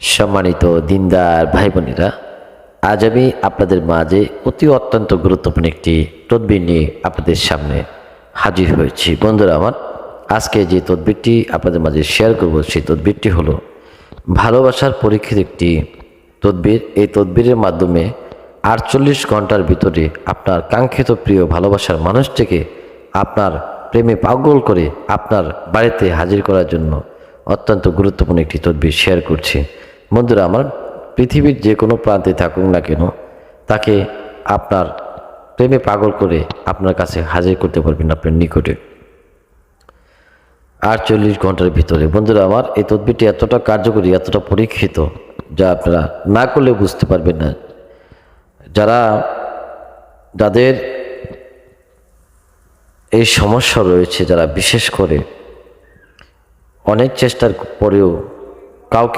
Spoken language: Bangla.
সম্মানিত দিনদার ভাই বোনেরা, আজ আমি আপনাদের মাঝে অত্যন্ত গুরুত্বপূর্ণ একটি তদবির নিয়ে আপনাদের সামনে হাজির হয়েছি। বন্ধুরা আমার, আজকে যে তদবিরটি আপনাদের মাঝে শেয়ার করব সেই তদবিরটি হলো ভালোবাসার পরীক্ষিত একটি তদবির। এই তদবিরের মাধ্যমে 48 ঘন্টার ভিতরে আপনার কাঙ্ক্ষিত প্রিয় ভালোবাসার মানুষটিকে আপনার প্রেমে পাগল করে আপনার বাড়িতে হাজির করার জন্য অত্যন্ত গুরুত্বপূর্ণ একটি তদবির শেয়ার করছি। বন্ধুরা আমার, পৃথিবীর যে কোনো প্রান্তে থাকুক না কেন, তাকে আপনার প্রেমে পাগল করে আপনার কাছে হাজির করতে পারবেন আপনার নিকটে 48 ঘন্টার ভিতরে। বন্ধুরা আমার, এই তদবিরটি এতটা কার্যকরী, এতটা পরীক্ষিত, যা আপনারা না করলে বুঝতে পারবেন না। যাদের এই সমস্যা রয়েছে, যারা বিশেষ করে অনেক চেষ্টার পরেও কাউকে